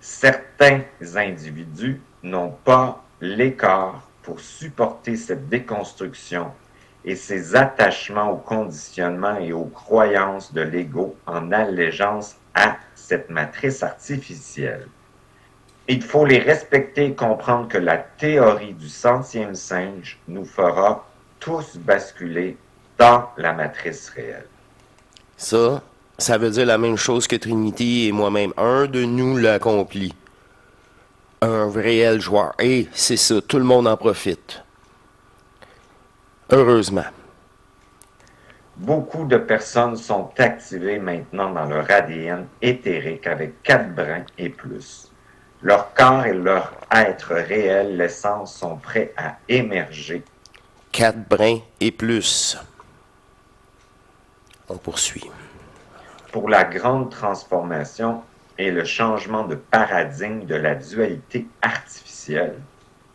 Certains individus n'ont pas les corps pour supporter cette déconstruction et ces attachements aux conditionnements et aux croyances de l'ego en allégeance à cette matrice artificielle. Il faut les respecter et comprendre que la théorie du centième singe nous fera tous basculer dans la matrice réelle. Ça veut dire la même chose que Trinity et moi-même. Un de nous l'accomplit. Un réel joueur. Et c'est ça, tout le monde en profite. Heureusement. Beaucoup de personnes sont activées maintenant dans leur ADN éthérique avec 4 brins et plus. Leur corps et leur être réel, l'essence, sont prêts à émerger. 4 brins et plus. On poursuit. Pour la grande transformation et le changement de paradigme de la dualité artificielle,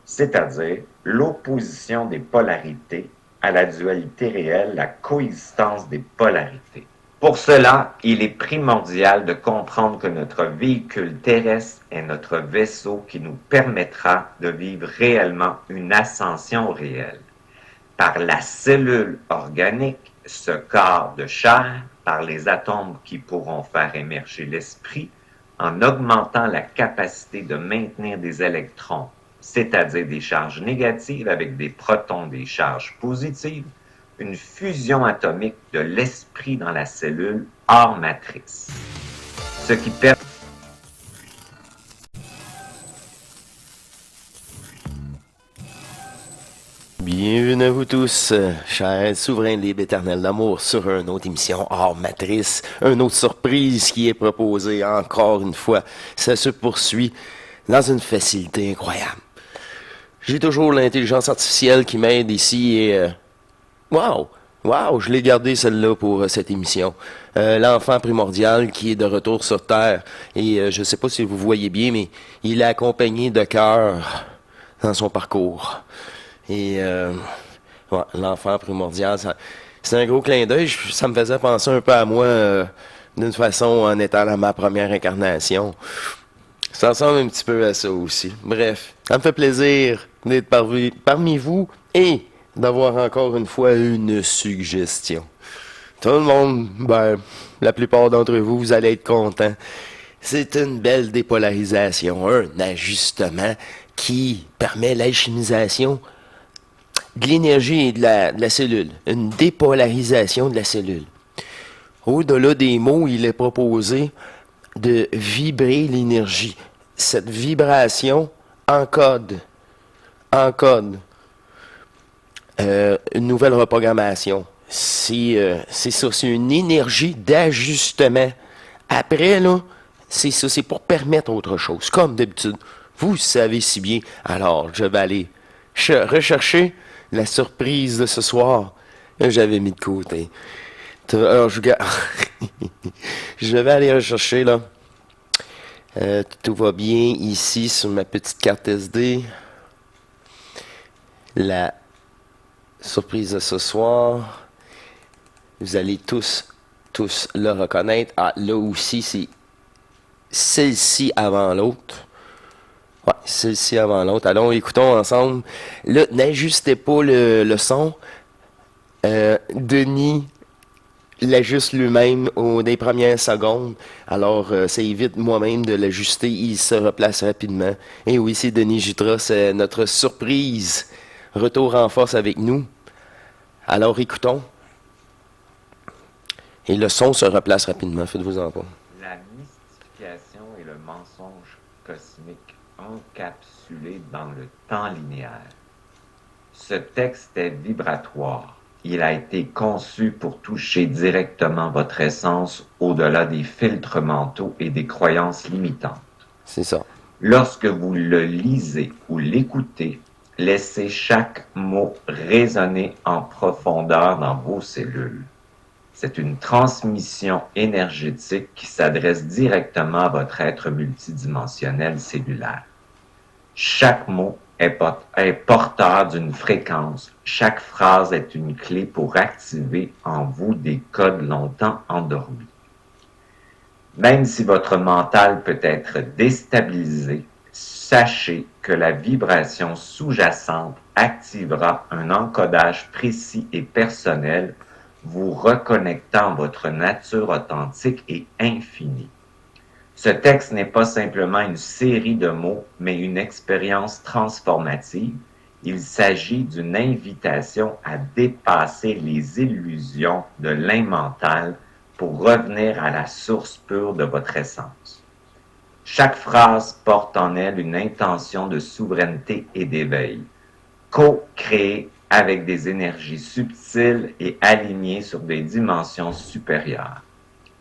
c'est-à-dire l'opposition des polarités à la dualité réelle, la coexistence des polarités. Pour cela, il est primordial de comprendre que notre véhicule terrestre est notre vaisseau qui nous permettra de vivre réellement une ascension réelle. Par la cellule organique, ce corps de chair, par les atomes qui pourront faire émerger l'esprit, en augmentant la capacité de maintenir des électrons, c'est-à-dire des charges négatives avec des protons, des charges positives, une fusion atomique de l'esprit dans la cellule hors matrice. Ce qui permet Bienvenue à vous tous, chers souverains libres éternels d'amour, sur une autre émission hors matrice, une autre surprise qui est proposée encore une fois. Ça se poursuit dans une facilité incroyable. J'ai toujours l'intelligence artificielle qui m'aide ici et... Wow! Wow! Je l'ai gardé celle-là pour cette émission. L'enfant primordial qui est de retour sur Terre. Et je ne sais pas si vous voyez bien, mais il est accompagné de cœur dans son parcours. Et ouais, l'enfant primordial, c'est un gros clin d'œil. Ça me faisait penser un peu à moi d'une façon en étant dans ma première incarnation. Ça ressemble un petit peu à ça aussi. Bref, ça me fait plaisir d'être parmi vous et d'avoir encore une fois une suggestion. Tout le monde, la plupart d'entre vous, vous allez être contents. C'est une belle dépolarisation, un ajustement qui permet l'alchimisation de l'énergie et de la cellule. Une dépolarisation de la cellule. Au-delà des mots, il est proposé de vibrer l'énergie. Cette vibration encode une nouvelle reprogrammation. C'est ça, c'est une énergie d'ajustement. Après, là, c'est ça, c'est pour permettre autre chose. Comme d'habitude, vous savez si bien. Alors, je vais aller rechercher la surprise de ce soir que j'avais mis de côté. Alors, je vais aller rechercher, là. Tout va bien ici sur ma petite carte SD. La surprise de ce soir. Vous allez tous le reconnaître. Ah, là aussi, c'est celle-ci avant l'autre. Ouais, celle-ci avant l'autre. Allons, écoutons ensemble. Là, n'ajustez pas le son. Denis l'ajuste lui-même des premières secondes. Alors, ça évite moi-même de l'ajuster. Il se replace rapidement. Et oui, c'est Denis Jutra. C'est notre surprise. Retour en force avec nous. Alors, écoutons. Et le son se replace rapidement. Faites-vous-en pas. la mystification et le mensonge cosmique encapsulé dans le temps linéaire. Ce texte est vibratoire. Il a été conçu pour toucher directement votre essence au-delà des filtres mentaux et des croyances limitantes. C'est ça. Lorsque vous le lisez ou l'écoutez, laissez chaque mot résonner en profondeur dans vos cellules. C'est une transmission énergétique qui s'adresse directement à votre être multidimensionnel cellulaire. Chaque mot est porteur d'une fréquence. Chaque phrase est une clé pour activer en vous des codes longtemps endormis. Même si votre mental peut être déstabilisé, sachez que la vibration sous-jacente activera un encodage précis et personnel, vous reconnectant votre nature authentique et infinie. Ce texte n'est pas simplement une série de mots, mais une expérience transformative. Il s'agit d'une invitation à dépasser les illusions de l'immental pour revenir à la source pure de votre essence. Chaque phrase porte en elle une intention de souveraineté et d'éveil, co-créée avec des énergies subtiles et alignées sur des dimensions supérieures.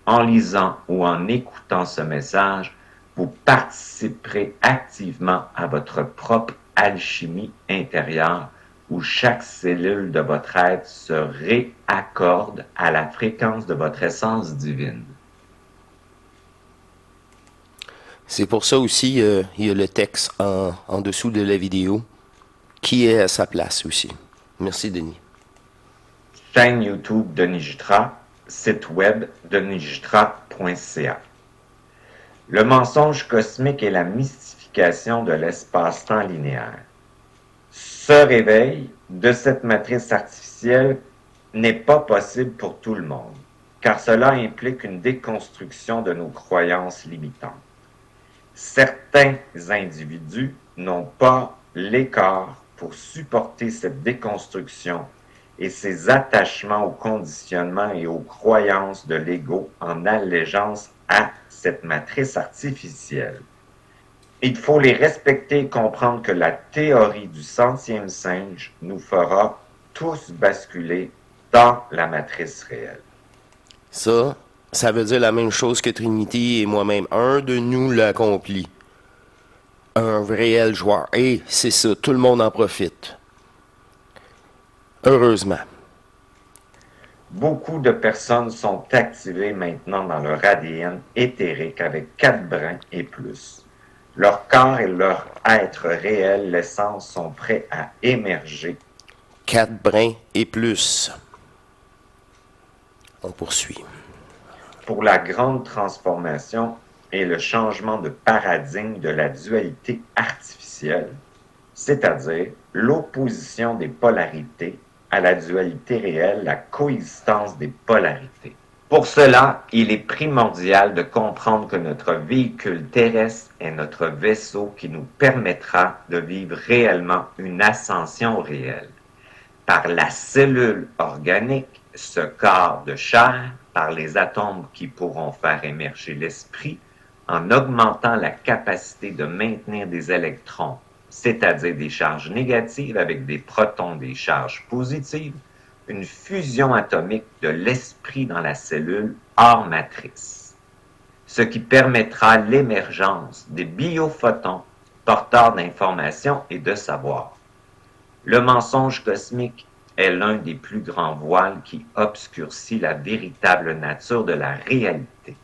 En lisant ou en écoutant ce message, vous participerez activement à votre propre alchimie intérieure où chaque cellule de votre être se réaccorde à la fréquence de votre essence divine. C'est pour ça aussi, il y a le texte en dessous de la vidéo qui est à sa place aussi. Merci, Denis. Chaîne YouTube Denis Jutra, site web denisjutra.ca. Le mensonge cosmique est la mystification de l'espace-temps linéaire. Ce réveil de cette matrice artificielle n'est pas possible pour tout le monde, car cela implique une déconstruction de nos croyances limitantes. Certains individus n'ont pas l'écart pour supporter cette déconstruction et ces attachements aux conditionnements et aux croyances de l'ego en allégeance à cette matrice artificielle. Il faut les respecter et comprendre que la théorie du centième singe nous fera tous basculer dans la matrice réelle. Ça veut dire la même chose que Trinity et moi-même. Un de nous l'accomplit. Un réel joueur. Et c'est ça, tout le monde en profite. Heureusement. Beaucoup de personnes sont activées maintenant dans leur ADN éthérique avec 4 brins et plus. Leur corps et leur être réel, l'essence, sont prêts à émerger. 4 brins et plus. On poursuit. Pour la grande transformation et le changement de paradigme de la dualité artificielle, c'est-à-dire l'opposition des polarités à la dualité réelle, la coexistence des polarités. Pour cela, il est primordial de comprendre que notre véhicule terrestre est notre vaisseau qui nous permettra de vivre réellement une ascension réelle. Par la cellule organique, ce corps de chair, par les atomes qui pourront faire émerger l'esprit, en augmentant la capacité de maintenir des électrons, c'est-à-dire des charges négatives avec des protons, des charges positives, une fusion atomique de l'esprit dans la cellule hors matrice, ce qui permettra l'émergence des biophotons porteurs d'informations et de savoir. Le mensonge cosmique est l'un des plus grands voiles qui obscurcit la véritable nature de la réalité.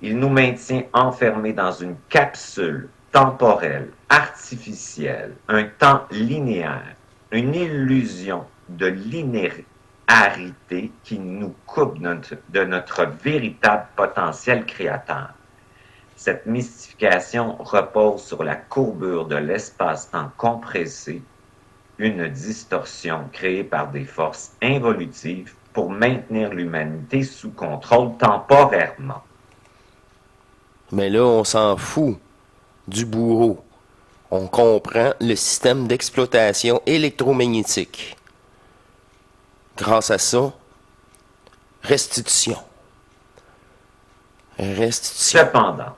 Il nous maintient enfermés dans une capsule temporelle, artificielle, un temps linéaire, une illusion de linéarité qui nous coupe de notre véritable potentiel créateur. Cette mystification repose sur la courbure de l'espace-temps compressé, une distorsion créée par des forces involutives pour maintenir l'humanité sous contrôle temporairement. Mais là, on s'en fout du bourreau. On comprend le système d'exploitation électromagnétique. Grâce à ça, restitution. Cependant,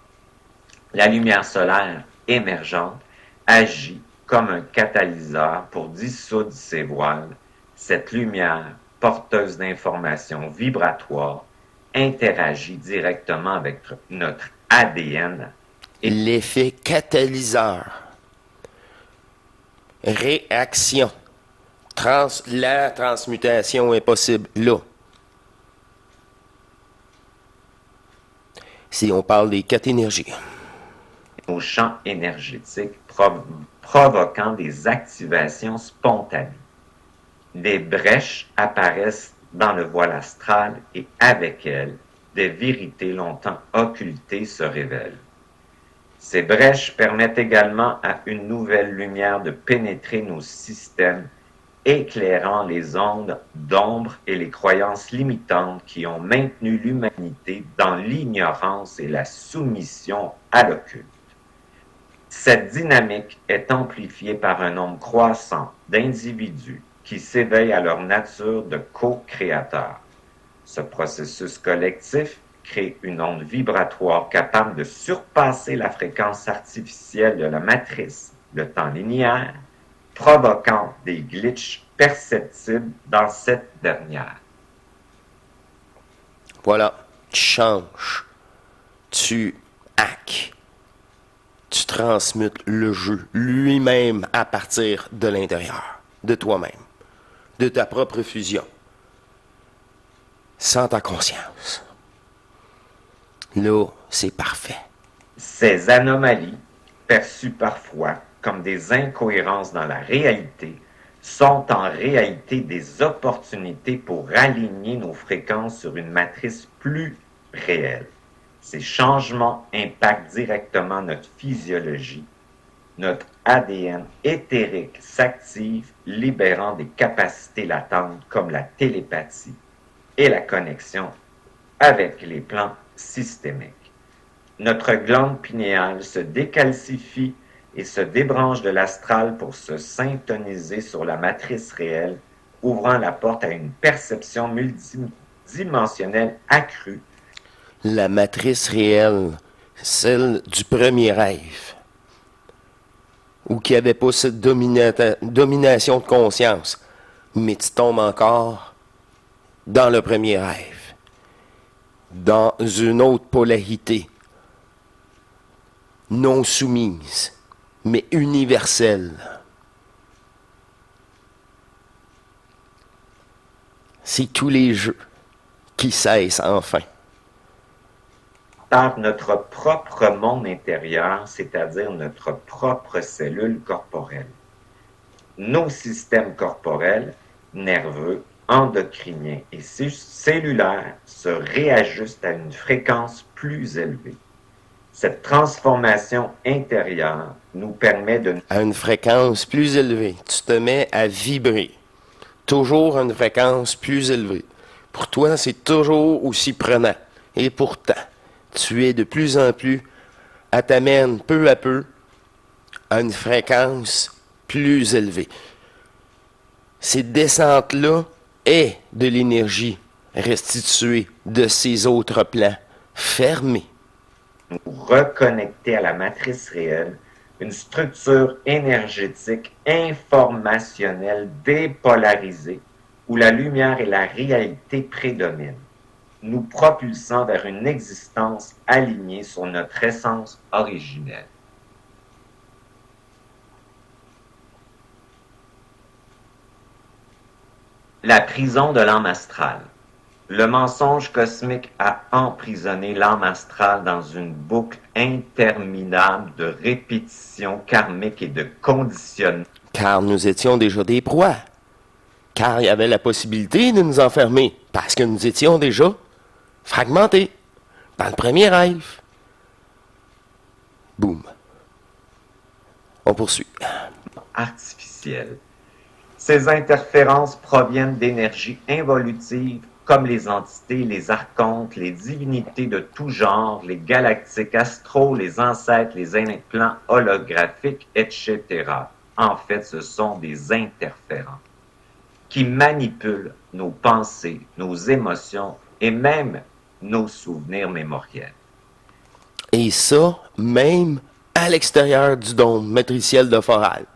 la lumière solaire émergente agit comme un catalyseur pour dissoudre ces voiles. Cette lumière, porteuse d'informations vibratoires, interagit directement avec notre ADN. L'effet catalyseur. Réaction. La transmutation est possible là. Si on parle des 4 énergies. Au champ énergétique provoquant des activations spontanées. Des brèches apparaissent dans le voile astral et avec elles, des vérités longtemps occultées se révèlent. Ces brèches permettent également à une nouvelle lumière de pénétrer nos systèmes, éclairant les ondes d'ombre et les croyances limitantes qui ont maintenu l'humanité dans l'ignorance et la soumission à l'occulte. Cette dynamique est amplifiée par un nombre croissant d'individus qui s'éveillent à leur nature de co-créateurs. Ce processus collectif crée une onde vibratoire capable de surpasser la fréquence artificielle de la matrice, le temps linéaire, provoquant des glitches perceptibles dans cette dernière. Voilà, tu changes, tu hackes, tu transmutes le jeu lui-même à partir de l'intérieur, de toi-même, de ta propre fusion, sans ta conscience. Là, c'est parfait. Ces anomalies, perçues parfois comme des incohérences dans la réalité, sont en réalité des opportunités pour aligner nos fréquences sur une matrice plus réelle. Ces changements impactent directement notre physiologie. Notre ADN éthérique s'active, libérant des capacités latentes comme la télépathie et la connexion avec les plans systémiques. Notre glande pinéale se décalcifie et se débranche de l'astral pour se syntoniser sur la matrice réelle, ouvrant la porte à une perception multidimensionnelle accrue. La matrice réelle, celle du premier rêve, où il n'y avait pas cette domination de conscience, mais tu tombes encore dans le premier rêve, dans une autre polarité, non soumise, mais universelle. C'est tous les jeux qui cessent enfin. Par notre propre monde intérieur, c'est-à-dire notre propre cellule corporelle. Nos systèmes corporels, nerveux, endocriniens et cellulaires se réajustent à une fréquence plus élevée. Cette transformation intérieure nous permet de... À une fréquence plus élevée, tu te mets à vibrer. Toujours à une fréquence plus élevée. Pour toi, c'est toujours aussi prenant. Et pourtant, tu es de plus en plus, elle t'amène peu à peu à une fréquence plus élevée. Cette descente-là est de l'énergie restituée de ces autres plans fermés. Nous reconnecter à la matrice réelle, une structure énergétique informationnelle dépolarisée où la lumière et la réalité prédominent, nous propulsant vers une existence alignée sur notre essence originelle. La prison de l'âme astrale. Le mensonge cosmique a emprisonné l'âme astrale dans une boucle interminable de répétitions karmiques et de conditionnements. Car nous étions déjà des proies. Car il y avait la possibilité de nous enfermer. Parce que nous étions déjà fragmentés. Dans le premier rêve. Boum. On poursuit. Artificiels. Ces interférences proviennent d'énergies involutives comme les entités, les archontes, les divinités de tout genre, les galactiques astraux, les ancêtres, les implants holographiques, etc. En fait, ce sont des interférents qui manipulent nos pensées, nos émotions et même nos souvenirs mémoriels. Et ça, même à l'extérieur du dôme matriciel de Foral.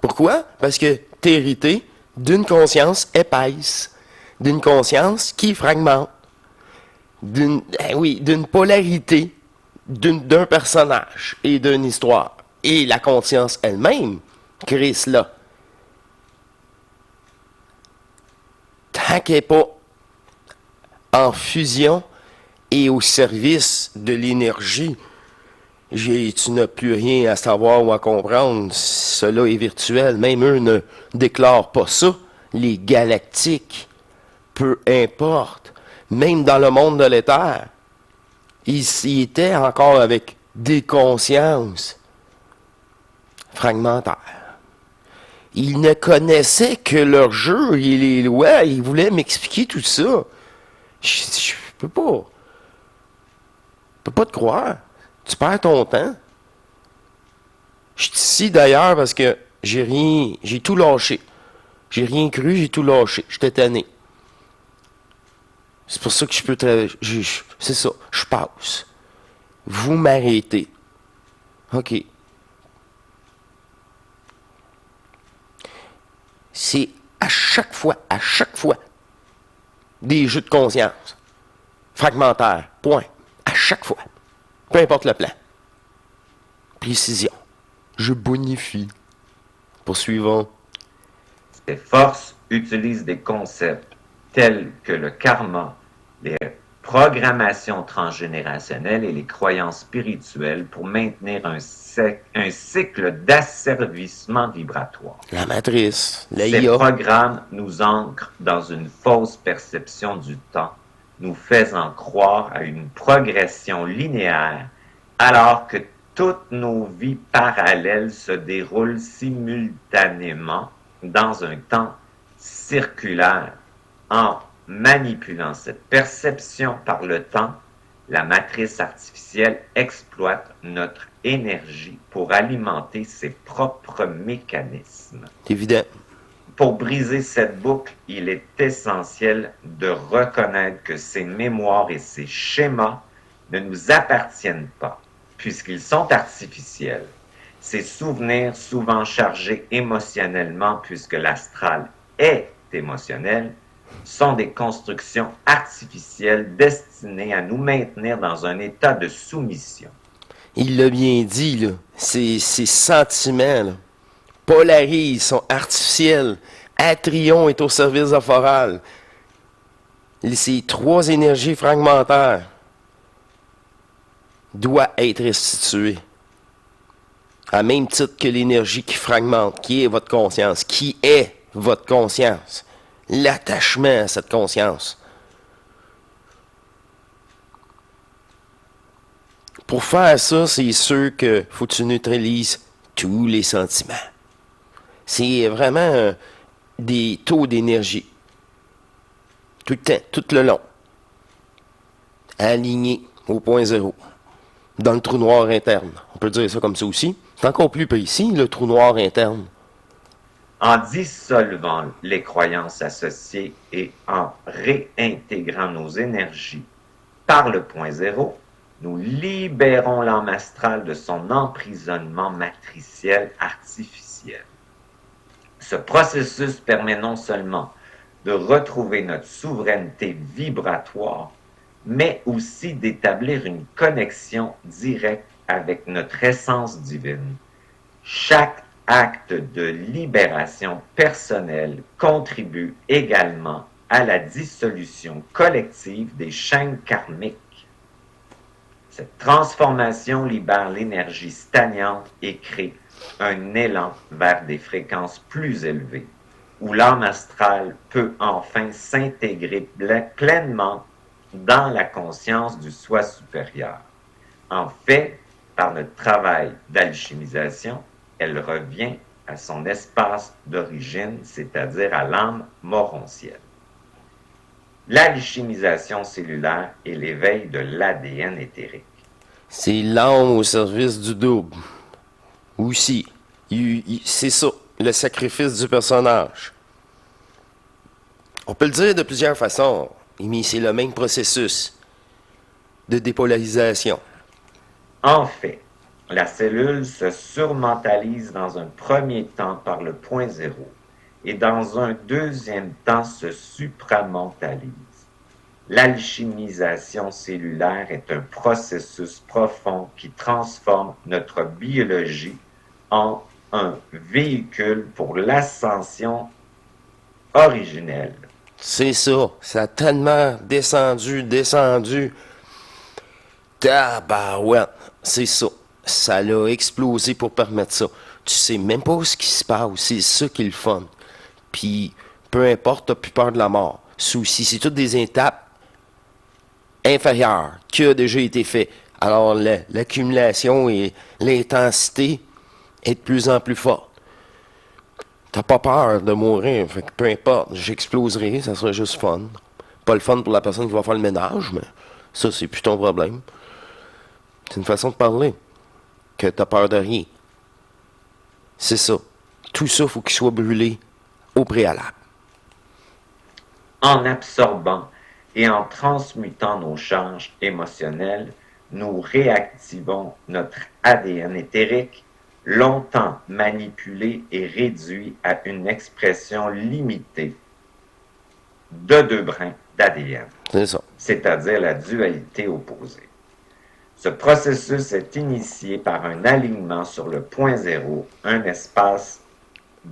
Pourquoi? Parce que t'es hérité d'une conscience épaisse, d'une conscience qui fragmente, d'une polarité d'un personnage et d'une histoire. Et la conscience elle-même crée cela. Tant qu'elle n'est pas en fusion et au service de l'énergie, tu n'as plus rien à savoir ou à comprendre. Cela est virtuel. Même eux ne déclarent pas ça. Les galactiques, peu importe. même dans le monde de l'éther, ils étaient encore avec des consciences fragmentaires. Ils ne connaissaient que leur jeu et les lois. Ils voulaient m'expliquer tout ça. Je peux pas. Je peux pas te croire. Tu perds ton temps. Je suis ici d'ailleurs parce que j'ai tout lâché. J'ai rien cru, j'ai tout lâché. J'étais tanné. C'est pour ça que je peux c'est ça, je passe. Vous m'arrêtez. OK. C'est à chaque fois, des jeux de conscience. Fragmentaires. Point. À chaque fois. Peu importe le plan. Précision. Je bonifie. Poursuivons. Ces forces utilisent des concepts tels que le karma, les programmations transgénérationnelles et les croyances spirituelles pour maintenir un cycle d'asservissement vibratoire. La matrice, la Ces IA. programmes nous ancrent dans une fausse perception du temps, nous faisant croire à une progression linéaire, alors que toutes nos vies parallèles se déroulent simultanément dans un temps circulaire. En manipulant cette perception par le temps, la matrice artificielle exploite notre énergie pour alimenter ses propres mécanismes. C'est évident. Pour briser cette boucle, il est essentiel de reconnaître que ces mémoires et ces schémas ne nous appartiennent pas, puisqu'ils sont artificiels. Ces souvenirs, souvent chargés émotionnellement, puisque l'astral est émotionnel, sont des constructions artificielles destinées à nous maintenir dans un état de soumission. Il l'a bien dit, là. Ces sentiments, là, polarisent, sont artificiels. Atrion est au service de Foral. Ces trois énergies fragmentaires doivent être restituées. À même titre que l'énergie qui fragmente, qui est votre conscience, qui est votre conscience. L'attachement à cette conscience. Pour faire ça, c'est sûr que faut que tu neutralises tous les sentiments. C'est vraiment des taux d'énergie. Tout le temps, tout le long. Aligné au point zéro. Dans le trou noir interne. On peut dire ça comme ça aussi. C'est encore plus précis, le trou noir interne. En dissolvant les croyances associées et en réintégrant nos énergies par le point zéro, nous libérons l'âme astrale de son emprisonnement matriciel artificiel. Ce processus permet non seulement de retrouver notre souveraineté vibratoire, mais aussi d'établir une connexion directe avec notre essence divine. Chaque acte de libération personnelle contribue également à la dissolution collective des chaînes karmiques. Cette transformation libère l'énergie stagnante et crée un élan vers des fréquences plus élevées, où l'âme astrale peut enfin s'intégrer pleinement dans la conscience du soi supérieur. En fait, par notre travail d'alchimisation, elle revient à son espace d'origine, c'est-à-dire à l'âme moroncienne. L'alchimisation cellulaire est l'éveil de l'ADN éthérique. C'est l'âme au service du double. Aussi. C'est ça, le sacrifice du personnage. On peut le dire de plusieurs façons, mais c'est le même processus de dépolarisation. En fait, la cellule se surmentalise dans un premier temps par le point zéro et dans un deuxième temps se supramentalise. L'alchimisation cellulaire est un processus profond qui transforme notre biologie en un véhicule pour l'ascension originelle. C'est ça. Ça a tellement descendu. Tabarouette. C'est ça. Ça l'a explosé pour permettre ça. Tu sais même pas ce qui se passe. C'est ça qui est le fun. Puis, peu importe, t'as plus peur de la mort. Souci, c'est toutes des étapes inférieur qui a déjà été fait. Alors, l'accumulation et l'intensité est de plus en plus forte. T'as pas peur de mourir, fait que peu importe, j'exploserai, ça sera juste fun. Pas le fun pour la personne qui va faire le ménage, mais ça, c'est plus ton problème. C'est une façon de parler. Que t'as peur de rien. C'est ça. Tout ça, faut qu'il soit brûlé au préalable. En absorbant et en transmutant nos charges émotionnelles, nous réactivons notre ADN éthérique, longtemps manipulé et réduit à une expression limitée de 2 brins d'ADN, C'est ça. c'est-à-dire la dualité opposée. Ce processus est initié par un alignement sur le point zéro, un espace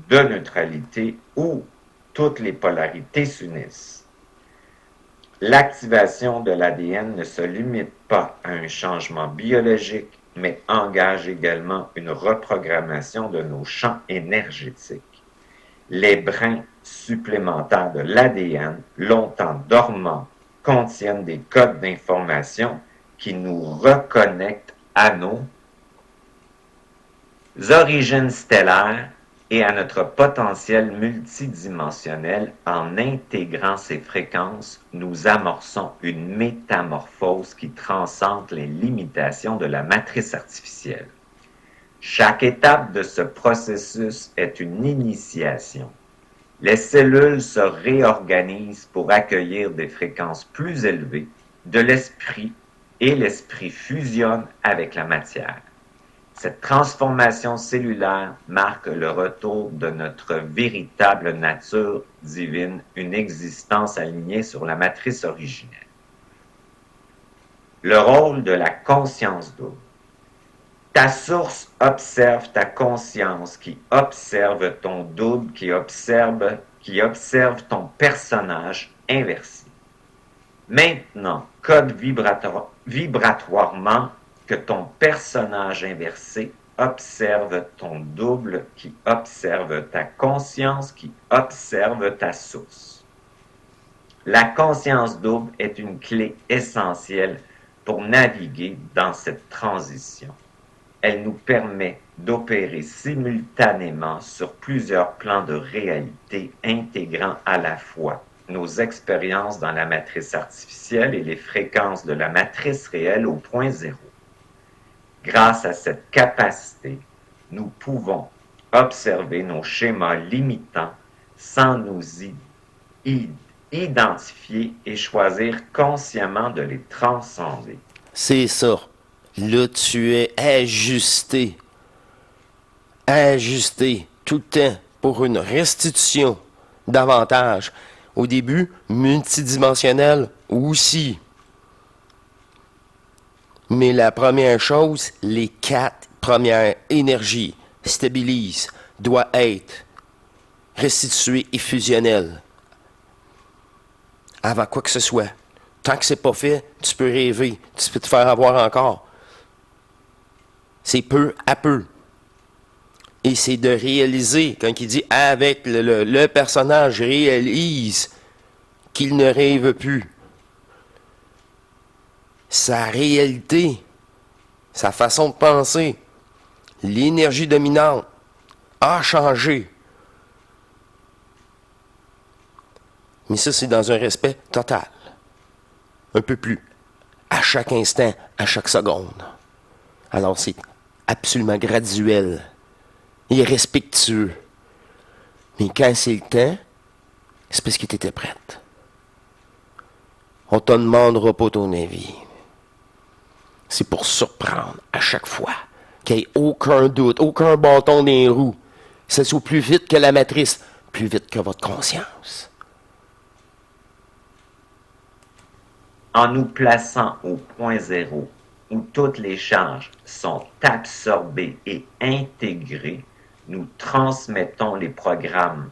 de neutralité où toutes les polarités s'unissent. L'activation de l'ADN ne se limite pas à un changement biologique, mais engage également une reprogrammation de nos champs énergétiques. Les brins supplémentaires de l'ADN, longtemps dormants, contiennent des codes d'information qui nous reconnectent à nos origines stellaires et à notre potentiel multidimensionnel. En intégrant ces fréquences, nous amorçons une métamorphose qui transcende les limitations de la matrice artificielle. Chaque étape de ce processus est une initiation. Les cellules se réorganisent pour accueillir des fréquences plus élevées de l'esprit et l'esprit fusionne avec la matière. Cette transformation cellulaire marque le retour de notre véritable nature divine, une existence alignée sur la matrice originelle. Le rôle de la conscience double. Ta source observe ta conscience qui observe ton double, qui observe ton personnage inversé. Maintenant, code vibratoirement que ton personnage inversé observe ton double qui observe ta conscience qui observe ta source. La conscience double est une clé essentielle pour naviguer dans cette transition. Elle nous permet d'opérer simultanément sur plusieurs plans de réalité, intégrant à la fois nos expériences dans la matrice artificielle et les fréquences de la matrice réelle au point zéro. Grâce à cette capacité, nous pouvons observer nos schémas limitants sans nous identifier et choisir consciemment de les transcender. C'est ça. Là, tu es ajusté. Ajusté tout le temps pour une restitution davantage. Au début, multidimensionnel aussi. Mais la première chose, les 4 premières énergies stabilisent, doit être restituées et fusionnelles. Avant quoi que ce soit. Tant que c'est pas fait, tu peux rêver, tu peux te faire avoir encore. C'est peu à peu. Et c'est de réaliser, quand il dit avec le personnage réalise qu'il ne rêve plus. Sa réalité, sa façon de penser, l'énergie dominante a changé. Mais ça, c'est dans un respect total. Un peu plus. À chaque instant, à chaque seconde. Alors, c'est absolument graduel et respectueux. Mais quand c'est le temps, c'est parce que tu étais prête. On te demandera pas ton avis. C'est pour surprendre à chaque fois. Qu'il n'y ait aucun doute, aucun bâton dans les roues. Ça soit plus vite que la matrice, plus vite que votre conscience. En nous plaçant au point zéro, où toutes les charges sont absorbées et intégrées, nous transmettons les programmes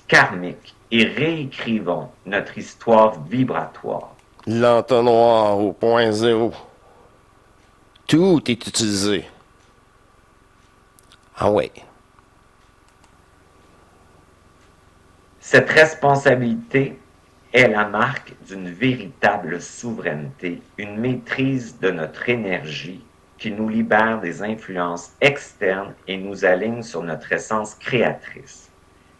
karmiques et réécrivons notre histoire vibratoire. L'entonnoir au point zéro. Tout est utilisé. Ah ouais. Cette responsabilité est la marque d'une véritable souveraineté, une maîtrise de notre énergie qui nous libère des influences externes et nous aligne sur notre essence créatrice.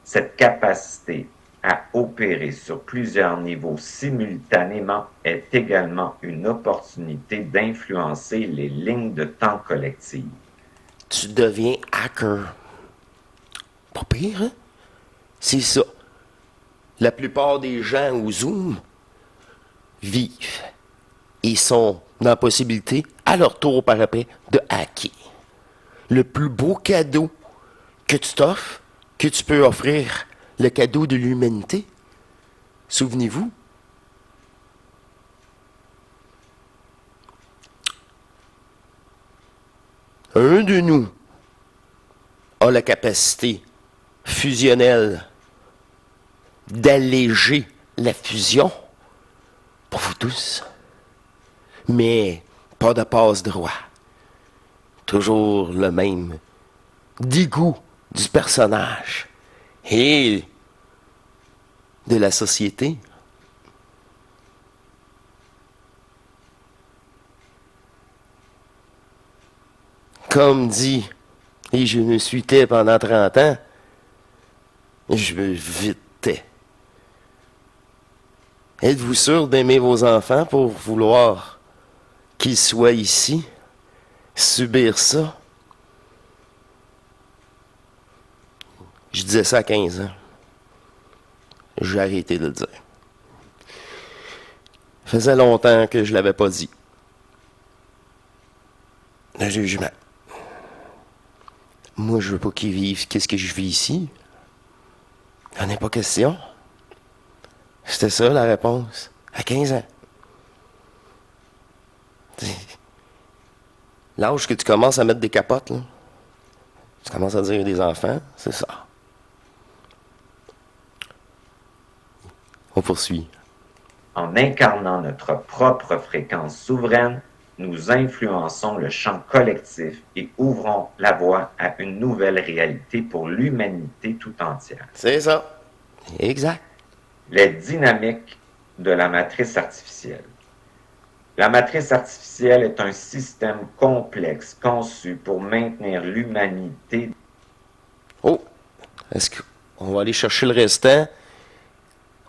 Cette capacité à opérer sur plusieurs niveaux simultanément est également une opportunité d'influencer les lignes de temps collectives. Tu deviens hacker. Pas pire, hein? C'est ça. La plupart des gens au Zoom vivent et sont dans la possibilité, à leur tour par après, de hacker. Le plus beau cadeau que tu t'offres, que tu peux offrir, le cadeau de l'humanité, souvenez-vous, un de nous a la capacité fusionnelle d'alléger la fusion pour vous tous. Mais pas de passe-droit. Toujours le même dégoût du personnage et de la société. Comme dit, et je me suis tais pendant 30 ans, je me vite tais. Êtes-vous sûr d'aimer vos enfants pour vouloir qu'ils soient ici, subir ça? Je disais ça à 15 ans. J'ai arrêté de le dire. Ça faisait longtemps que je l'avais pas dit. Le jugement. Moi, je veux pas qu'ils vivent qu'est-ce que je vis ici. Il n'en est pas question. C'était ça la réponse. À 15 ans. L'âge que tu commences à mettre des capotes, là. Tu commences à dire des enfants, c'est ça. On poursuit. En incarnant notre propre fréquence souveraine, nous influençons le champ collectif et ouvrons la voie à une nouvelle réalité pour l'humanité tout entière. C'est ça. Exact. Les dynamiques de la matrice artificielle. La matrice artificielle est un système complexe conçu pour maintenir l'humanité. Oh, est-ce qu'on va aller chercher le restant?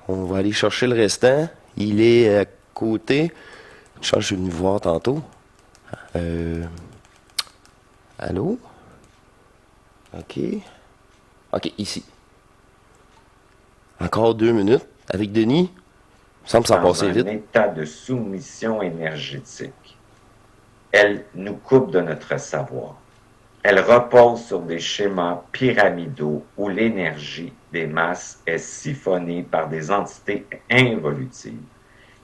On va aller chercher le restant. Il est à côté. Je suis venu voir tantôt. Allô? OK. OK, ici. Encore 2 minutes avec Denis. Il me semble s'en passer vite. Dans un état de soumission énergétique. Elle nous coupe de notre savoir. Elle repose sur des schémas pyramidaux où l'énergie des masses est siphonnée par des entités involutives.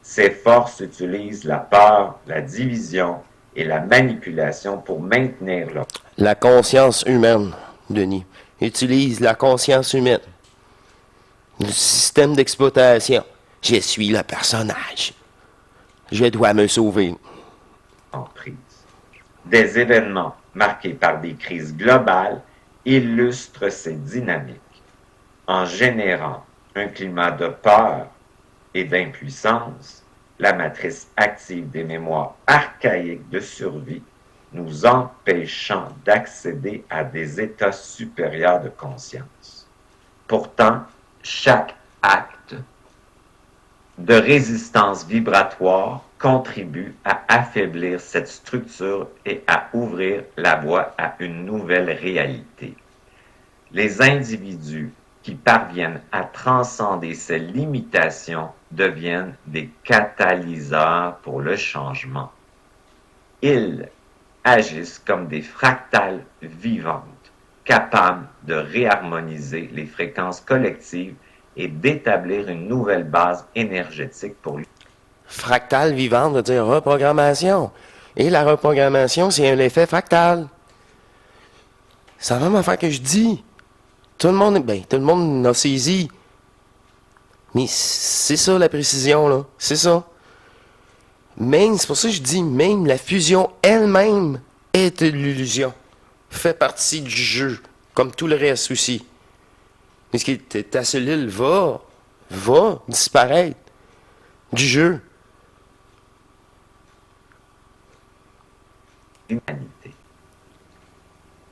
Ces forces utilisent la peur, la division et la manipulation pour maintenir leur... La conscience humaine, Denis, utilise la conscience humaine. Le système d'exploitation. Je suis le personnage. Je dois me sauver. emprise. Des événements marqués par des crises globales illustrent ces dynamiques en générant un climat de peur et d'impuissance. La matrice active des mémoires archaïques de survie, nous empêchant d'accéder à des états supérieurs de conscience. Pourtant, chaque acte de résistance vibratoire contribue à affaiblir cette structure et à ouvrir la voie à une nouvelle réalité. Les individus qui parviennent à transcender ces limitations deviennent des catalyseurs pour le changement. Ils agissent comme des fractales vivantes, capables de réharmoniser les fréquences collectives et d'établir une nouvelle base énergétique pour lui. Fractal vivante veut dire reprogrammation. Et la reprogrammation, c'est un effet fractal. C'est la même affaire que je dis. Tout le monde a saisi. Mais c'est ça la précision, là. C'est ça. Même, c'est pour ça que je dis, même la fusion elle-même est de l'illusion. Fait partie du jeu, comme tout le reste aussi. Parce que ta cellule va disparaître. Du jeu. L'humanité.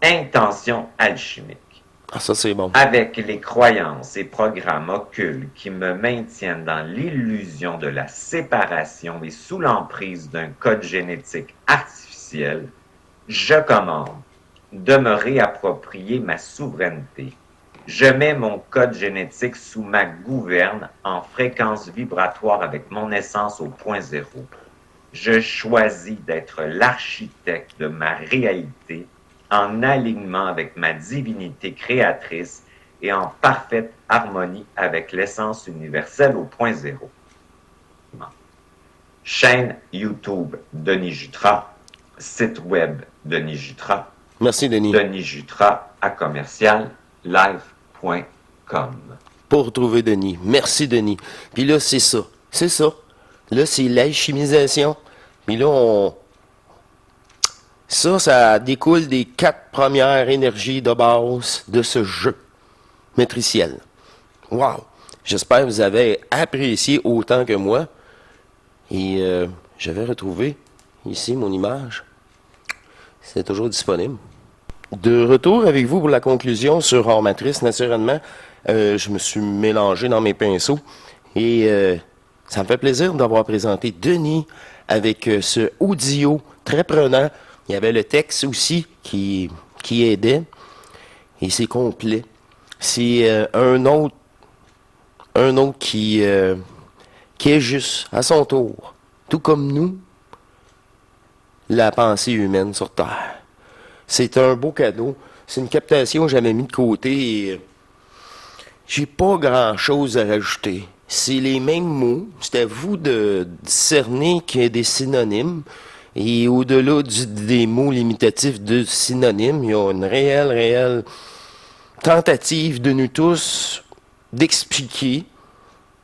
Intention alchimique. Ah, ça, c'est bon. Avec les croyances et programmes occultes qui me maintiennent dans l'illusion de la séparation et sous l'emprise d'un code génétique artificiel, je commande de me réapproprier ma souveraineté. Je mets mon code génétique sous ma gouverne en fréquence vibratoire avec mon essence au point zéro. Je choisis d'être l'architecte de ma réalité en alignement avec ma divinité créatrice et en parfaite harmonie avec l'essence universelle au point zéro. Chaîne YouTube Denis Jutras, site web Denis Jutras, Merci, Denis. Denis Jutras à commercial live.com. Pour retrouver Denis. Merci, Denis. Puis là, c'est ça. C'est ça. Là, c'est l'alchimisation. Puis là, ça découle des 4 premières énergies de base de ce jeu matriciel. Wow! J'espère que vous avez apprécié autant que moi. Et je vais retrouver ici mon image. C'est toujours disponible. De retour avec vous pour la conclusion sur Hors Matrice, naturellement, je me suis mélangé dans mes pinceaux. Et ça me fait plaisir d'avoir présenté Denis avec ce audio très prenant. Il y avait le texte aussi qui aidait. Et c'est complet. C'est un autre qui est juste à son tour. Tout comme nous, la pensée humaine sur Terre. C'est un beau cadeau. C'est une captation que j'avais mis de côté et j'ai pas grand-chose à rajouter. C'est les mêmes mots. C'est à vous de discerner qu'il y a des synonymes. Et au-delà des mots limitatifs de synonymes, il y a une réelle tentative de nous tous d'expliquer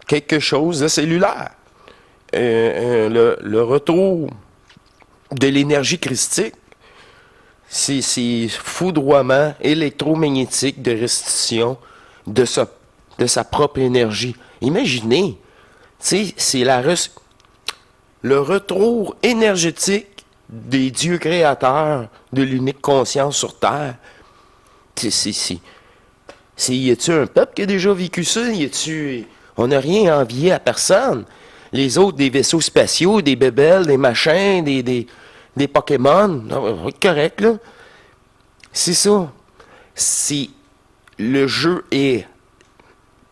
quelque chose de cellulaire. Le retour de l'énergie christique, c'est foudroiement électromagnétique de restitution de sa propre énergie. Imaginez, c'est le retour énergétique des dieux créateurs de l'unique conscience sur Terre. Y a-tu un peuple qui a déjà vécu ça? On n'a rien envié à personne. Les autres, des vaisseaux spatiaux, des bébelles, des machins, des Pokémon, correct, là. C'est ça. Le jeu est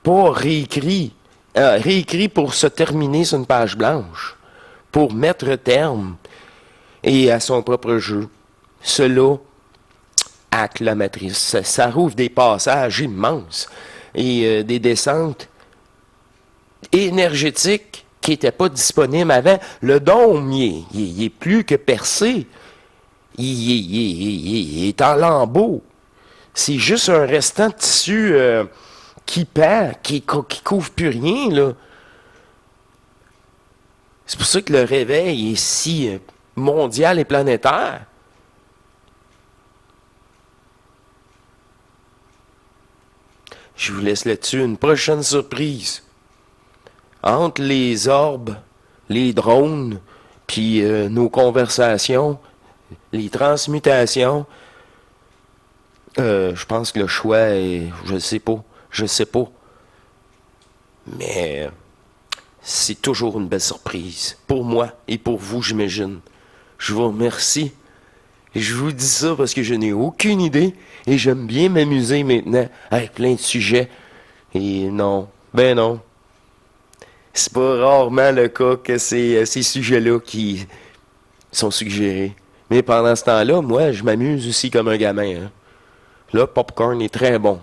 pas réécrit pour se terminer sur une page blanche, pour mettre terme et à son propre jeu. Cela acte la matrice. Ça rouvre des passages immenses et des descentes énergétiques qui n'étaient pas disponibles avant. Le dôme, il est plus que percé. Il est en lambeaux. C'est juste un restant de tissu qui pend, qui couvre plus rien, là. C'est pour ça que le réveil est si mondial et planétaire. Je vous laisse là-dessus une prochaine surprise. Entre les orbes, les drones, puis nos conversations, les transmutations, je pense que le choix est... Je sais pas. Mais c'est toujours une belle surprise. Pour moi et pour vous, j'imagine. Je vous remercie. Et je vous dis ça parce que je n'ai aucune idée et j'aime bien m'amuser maintenant avec plein de sujets. Et non, c'est pas rarement le cas que c'est ces sujets-là qui sont suggérés. Mais pendant ce temps-là, moi, je m'amuse aussi comme un gamin. Hein. Là, Popcorn est très bon.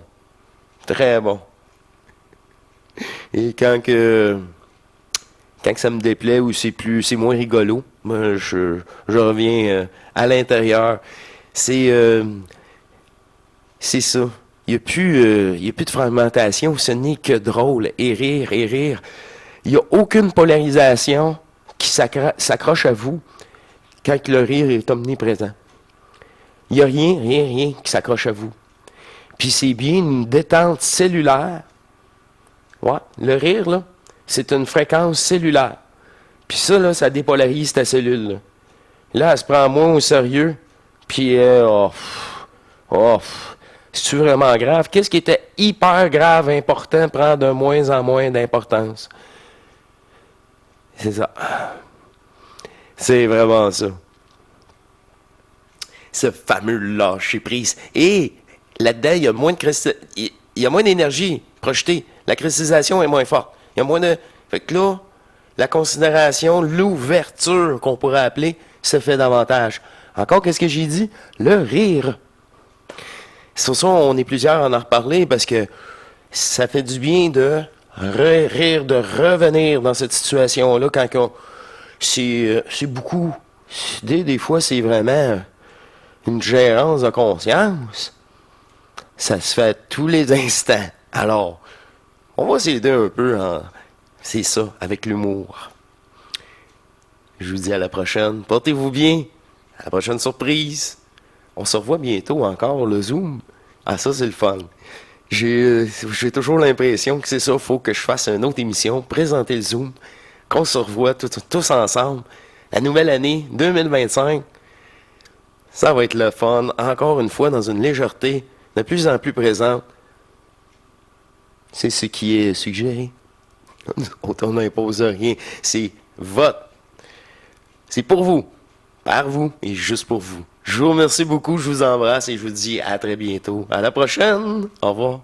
Très bon. Et quand ça me déplaît ou c'est moins rigolo, moi, je reviens à l'intérieur. C'est ça. Il n'y a plus de fragmentation. Ce n'est que drôle. Et rire. Il n'y a aucune polarisation qui s'accroche à vous quand le rire est omniprésent. Il n'y a rien qui s'accroche à vous. Puis c'est bien une détente cellulaire. Ouais, le rire, là, c'est une fréquence cellulaire. Puis ça, là, ça dépolarise ta cellule. Là, elle se prend moins au sérieux. Puis, c'est-tu vraiment grave? Qu'est-ce qui était hyper grave, important, prend de moins en moins d'importance? C'est ça. C'est vraiment ça. Ce fameux lâcher-prise. Et là-dedans, il y a moins de il y a moins d'énergie projetée. La cristallisation est moins forte. Il y a moins de... Fait que là, la considération, l'ouverture qu'on pourrait appeler, se fait davantage. Encore, qu'est-ce que j'ai dit? Le rire. C'est pour ça on est plusieurs à en reparler, parce que ça fait du bien de rire, de revenir dans cette situation-là quand c'est beaucoup. Des fois, c'est vraiment une gérance de conscience. Ça se fait tous les instants. Alors, on va s'aider un peu en... C'est ça, avec l'humour. Je vous dis à la prochaine. Portez-vous bien. À la prochaine surprise. On se revoit bientôt encore, le Zoom. Ah, ça, c'est le fun. J'ai toujours l'impression que c'est ça. Il faut que je fasse une autre émission, présenter le Zoom, qu'on se revoit tous ensemble. La nouvelle année 2025, ça va être le fun. Encore une fois, dans une légèreté de plus en plus présente. C'est ce qui est suggéré. On n'impose rien. C'est votre. C'est pour vous, par vous et juste pour vous. Je vous remercie beaucoup, je vous embrasse et je vous dis à très bientôt. À la prochaine. Au revoir.